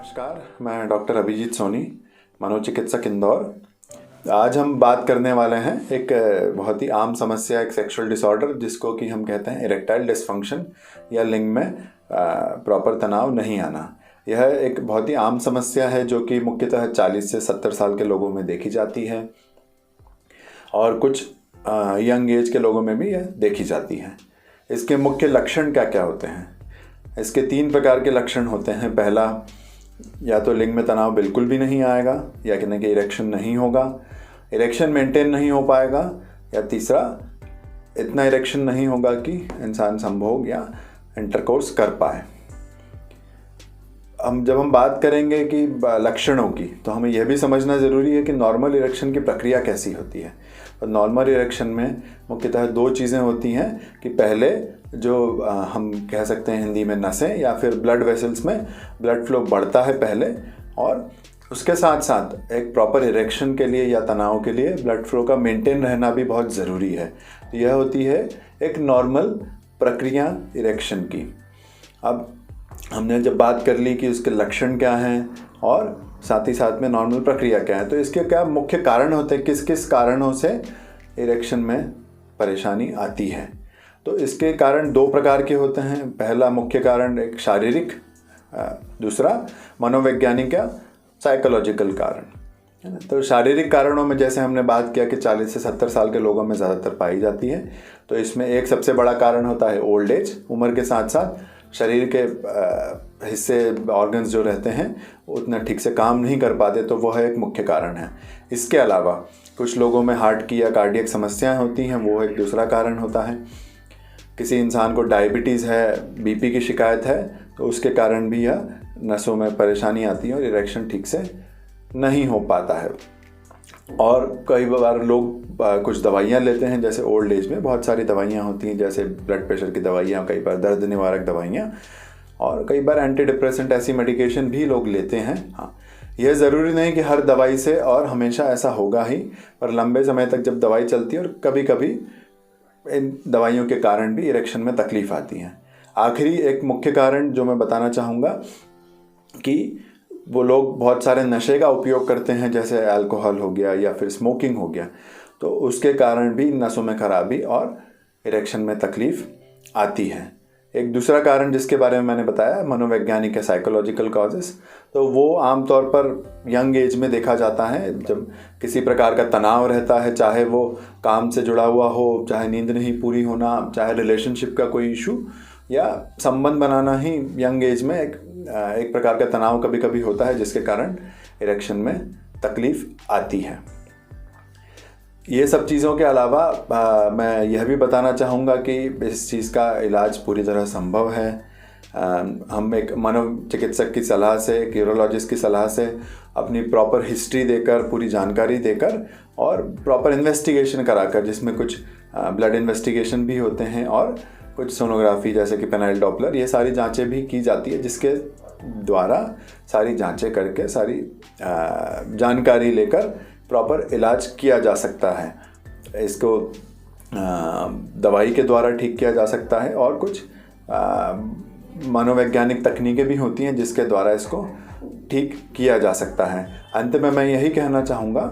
नमस्कार, मैं डॉक्टर अभिजीत सोनी, मनोचिकित्सक इंदौर। आज हम बात करने वाले हैं एक बहुत ही आम समस्या, एक सेक्सुअल डिसऑर्डर जिसको कि हम कहते हैं इरेक्टाइल डिसफंक्शन या लिंग में प्रॉपर तनाव नहीं आना। यह एक बहुत ही आम समस्या है जो कि मुख्यतः 40 से 70 साल के लोगों में देखी जाती है और कुछ यंग एज के लोगों में भी यह देखी जाती है। इसके मुख्य लक्षण क्या क्या होते हैं? इसके 3 प्रकार के लक्षण होते हैं। पहला, या तो लिंग में तनाव बिल्कुल भी नहीं आएगा, या कहने कि इरेक्शन नहीं होगा, इरेक्शन मेंटेन नहीं हो पाएगा, या तीसरा, इतना इरेक्शन नहीं होगा कि इंसान संभोग या इंटरकोर्स कर पाए। जब हम बात करेंगे कि लक्षणों की, तो हमें यह भी समझना ज़रूरी है कि नॉर्मल इरेक्शन की प्रक्रिया कैसी होती है। और नॉर्मल इरेक्शन में मुख्यतः 2 चीज़ें होती हैं कि पहले जो हम कह सकते हैं हिंदी में नसें या फिर ब्लड वेसल्स में ब्लड फ्लो बढ़ता है पहले, और उसके साथ साथ एक प्रॉपर इरेक्शन के लिए या तनाव के लिए ब्लड फ्लो का मेंटेन रहना भी बहुत ज़रूरी है। तो यह होती है एक नॉर्मल प्रक्रिया इरेक्शन की। अब हमने जब बात कर ली कि उसके लक्षण क्या हैं और साथ ही साथ में नॉर्मल प्रक्रिया क्या है, तो इसके क्या मुख्य कारण होते हैं, किस किस कारणों से इरेक्शन में परेशानी आती है। तो इसके कारण 2 प्रकार के होते हैं। पहला मुख्य कारण एक शारीरिक, दूसरा मनोवैज्ञानिक या साइकोलॉजिकल कारण, है ना। तो शारीरिक कारणों में जैसे हमने बात किया कि 40 से 70 साल के लोगों में ज़्यादातर पाई जाती है। तो इसमें एक सबसे बड़ा कारण होता है ओल्ड एज। उम्र के साथ साथ शरीर के हिस्से, ऑर्गन्स जो रहते हैं उतना ठीक से काम नहीं कर पाते, तो वह एक मुख्य कारण है। इसके अलावा कुछ लोगों में हार्ट की या कार्डियक समस्याएं होती हैं, वो एक दूसरा कारण होता है। किसी इंसान को डायबिटीज़ है, बीपी की शिकायत है, तो उसके कारण भी यह नसों में परेशानी आती है और इरेक्शन ठीक से नहीं हो पाता है। और कई बार लोग कुछ दवाइयाँ लेते हैं, जैसे ओल्ड एज में बहुत सारी दवाइयाँ होती हैं, जैसे ब्लड प्रेशर की दवाइयाँ, कई बार दर्द निवारक दवाइयाँ, और कई बार एंटी डिप्रेसेंट ऐसी मेडिकेशन भी लोग लेते हैं। हाँ, यह ज़रूरी नहीं कि हर दवाई से और हमेशा ऐसा होगा ही, पर लंबे समय तक जब दवाई चलती है और कभी कभी इन दवाइयों के कारण भी इरेक्शन में तकलीफ आती है। आखिरी एक मुख्य कारण जो मैं बताना चाहूँगा कि वो लोग बहुत सारे नशे का उपयोग करते हैं, जैसे अल्कोहल हो गया या फिर स्मोकिंग हो गया, तो उसके कारण भी नसों में खराबी और इरेक्शन में तकलीफ आती है। एक दूसरा कारण जिसके बारे में मैंने बताया, मनोवैज्ञानिक या साइकोलॉजिकल कॉजेस, तो वो आमतौर पर यंग एज में देखा जाता है। जब किसी प्रकार का तनाव रहता है, चाहे वो काम से जुड़ा हुआ हो, चाहे नींद नहीं पूरी होना, चाहे रिलेशनशिप का कोई इशू या संबंध बनाना ही यंग एज में एक प्रकार का तनाव कभी कभी होता है, जिसके कारण इरेक्शन में तकलीफ आती है। ये सब चीज़ों के अलावा मैं यह भी बताना चाहूँगा कि इस चीज़ का इलाज पूरी तरह संभव है। हम एक मनोचिकित्सक की सलाह से, एक यूरोलॉजिस्ट की सलाह से, अपनी प्रॉपर हिस्ट्री देकर, पूरी जानकारी देकर और प्रॉपर इन्वेस्टिगेशन कराकर, जिसमें कुछ ब्लड इन्वेस्टिगेशन भी होते हैं और कुछ सोनोग्राफी जैसे कि पेनाइल डॉपलर, ये सारी जांचें भी की जाती है, जिसके द्वारा सारी जांचें करके सारी जानकारी लेकर प्रॉपर इलाज किया जा सकता है। इसको दवाई के द्वारा ठीक किया जा सकता है और कुछ मनोवैज्ञानिक तकनीकें भी होती हैं जिसके द्वारा इसको ठीक किया जा सकता है। अंत में मैं यही कहना चाहूँगा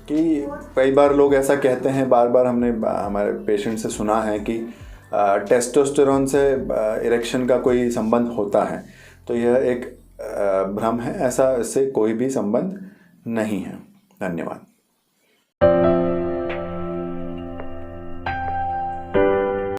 कि कई बार लोग ऐसा कहते हैं, बार बार हमने हमारे पेशेंट से सुना है कि टेस्टोस्टेरोन से इरेक्शन का कोई संबंध होता है, तो यह एक भ्रम है। ऐसा इससे कोई भी संबंध नहीं है। धन्यवाद।